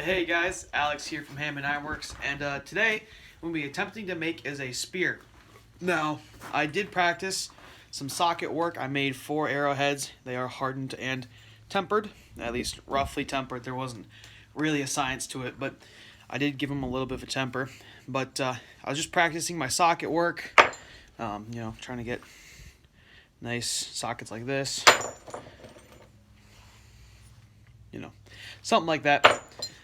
Hey guys, Alex here from Hammond Ironworks, and today we'll be attempting to make is a spear. Now, I did practice some socket work. I made 4 arrowheads. They are hardened and tempered, at least roughly tempered. There wasn't really a science to it, but I did give them a little bit of a temper. But I was just practicing my socket work, trying to get nice sockets like this, something like that.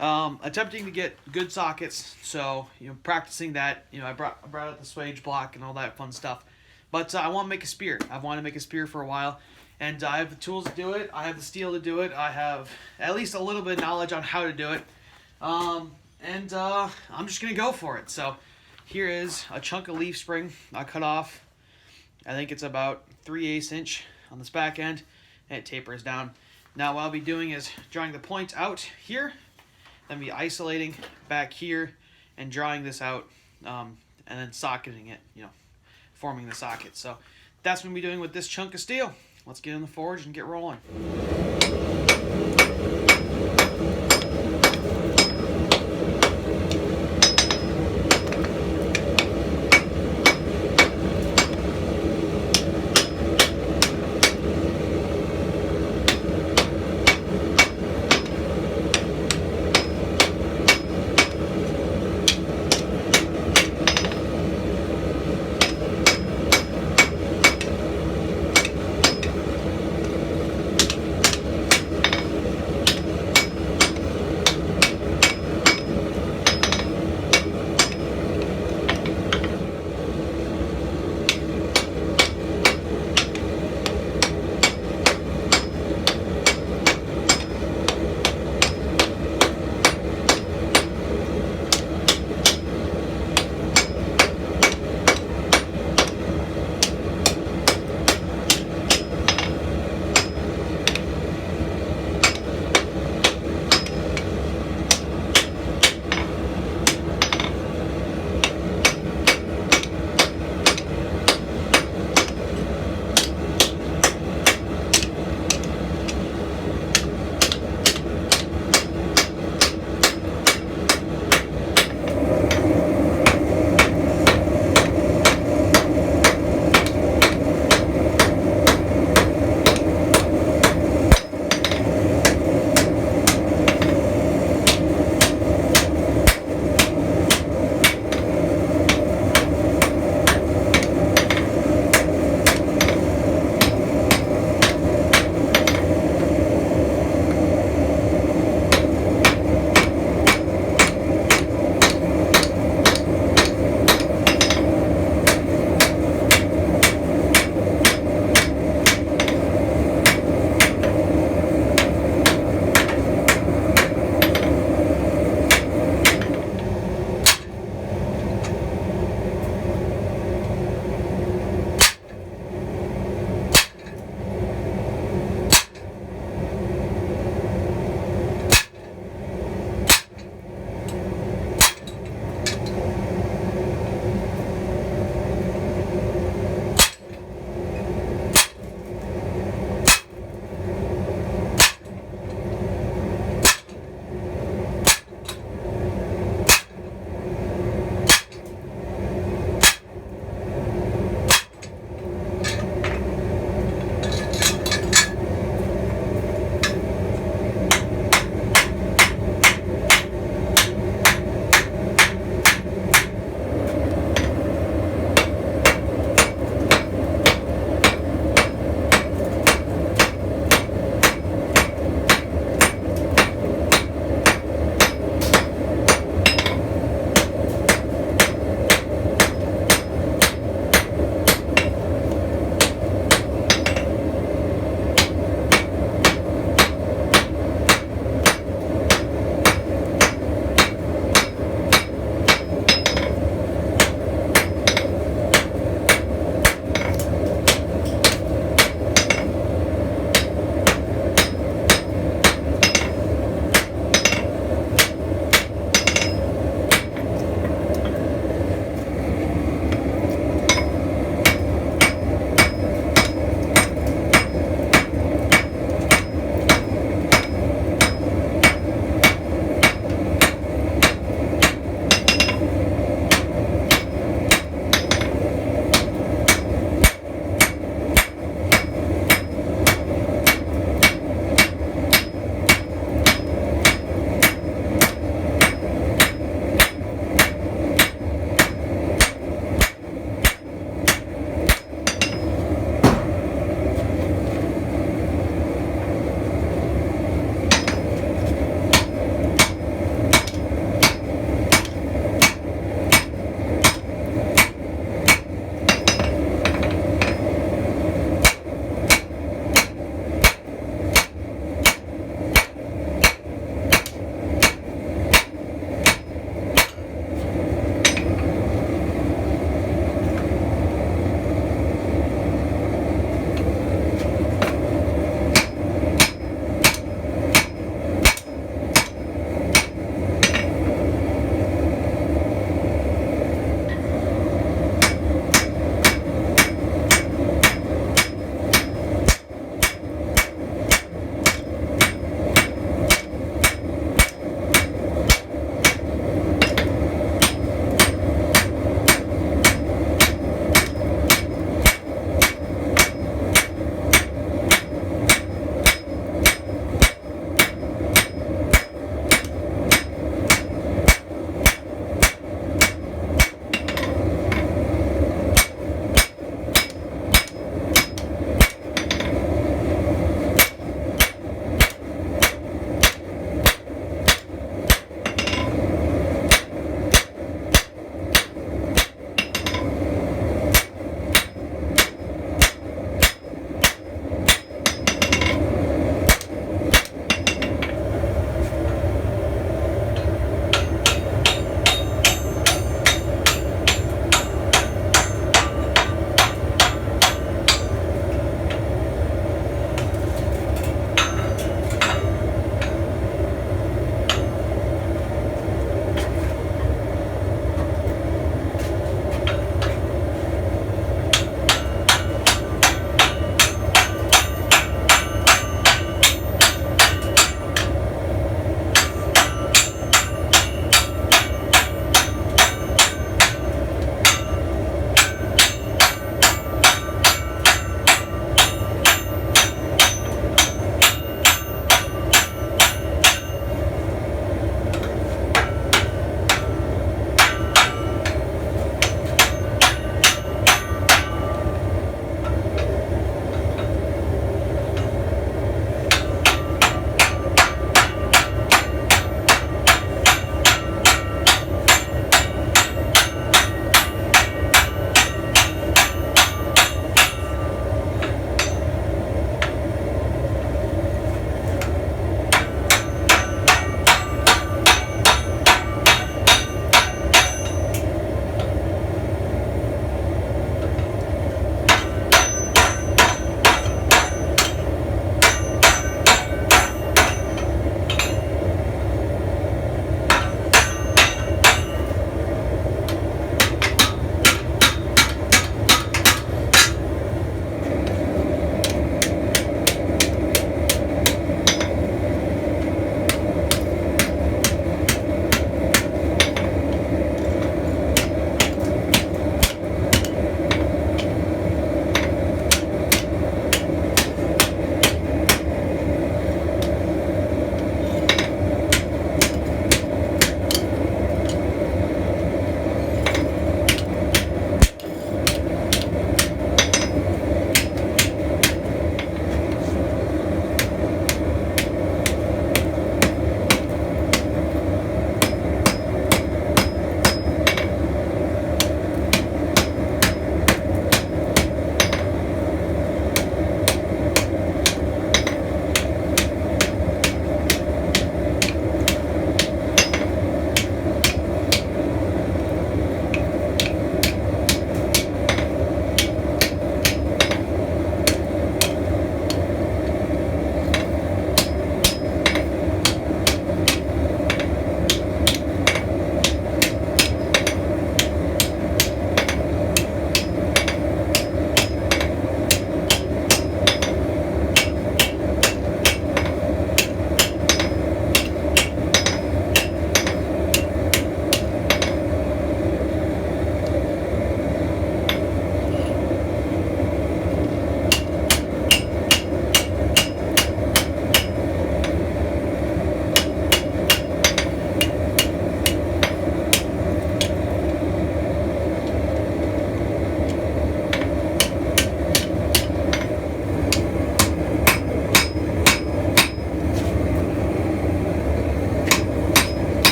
Attempting to get good sockets, so practicing that. I brought out the swage block and all that fun stuff. But I want to make a spear. I've wanted to make a spear for a while, and I have the tools to do it. I have the steel to do it. I have at least a little bit of knowledge on how to do it, and I'm just gonna go for it. So here is a chunk of leaf spring I cut off. I think it's about 3/8 inch on this back end, and it tapers down. Now what I'll be doing is drawing the point out here, then be isolating back here and drawing this out, and then socketing it, forming the socket. So that's what we'll be doing with this chunk of steel. Let's get in the forge and get rolling.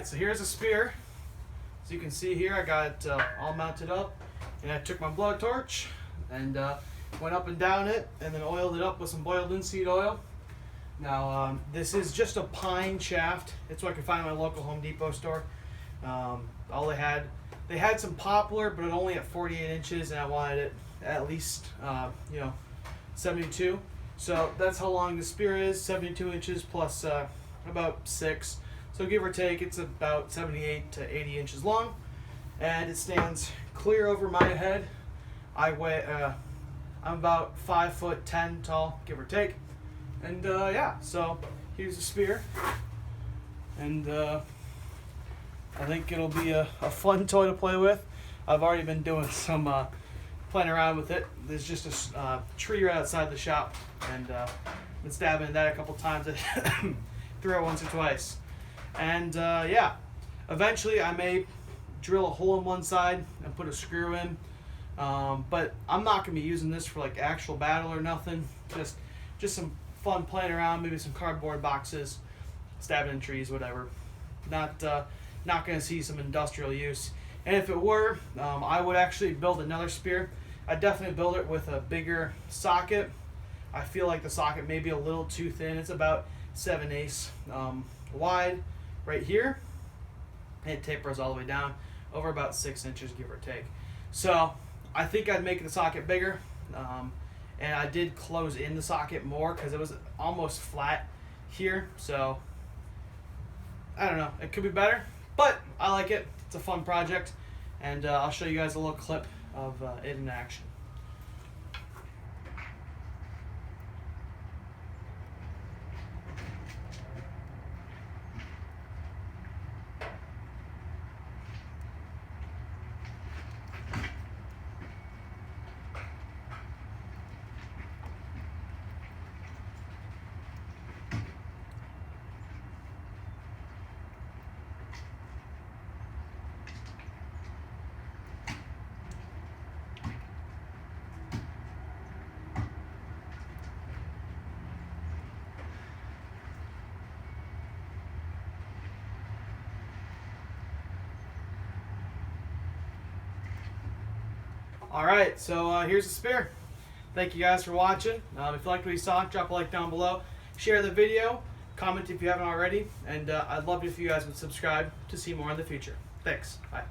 Alright, so here's a spear. As you can see here, I got it all mounted up, and I took my blowtorch and went up and down it, and then oiled it up with some boiled linseed oil. Now, this is just a pine shaft. It's what I could find in my local Home Depot store. All they had some poplar, but only at 48 inches, and I wanted it at least, 72. So that's how long the spear is, 72 inches plus about 6. So give or take, it's about 78 to 80 inches long, and it stands clear over my head. I'm about 5'10" tall, give or take, and yeah. So here's the spear, and I think it'll be a fun toy to play with. I've already been doing some playing around with it. There's just a tree right outside the shop, and been stabbing that a couple times. Threw it once or twice. And yeah, eventually I may drill a hole in one side and put a screw in, but I'm not going to be using this for like actual battle or nothing. Just some fun playing around, maybe some cardboard boxes, stabbing in trees, whatever. Not going to see some industrial use. And if it were, I would actually build another spear. I'd definitely build it with a bigger socket. I feel like the socket may be a little too thin. It's about 7/8 wide right here, and it tapers all the way down over about 6 inches, give or take. So I think I'd make the socket bigger, and I did close in the socket more because it was almost flat here. So I don't know, it could be better, but I like it. It's a fun project, and I'll show you guys a little clip of it in action. Alright, so here's the spear. Thank you guys for watching. If you liked what you saw, drop a like down below. Share the video. Comment if you haven't already. And I'd love it if you guys would subscribe to see more in the future. Thanks. Bye.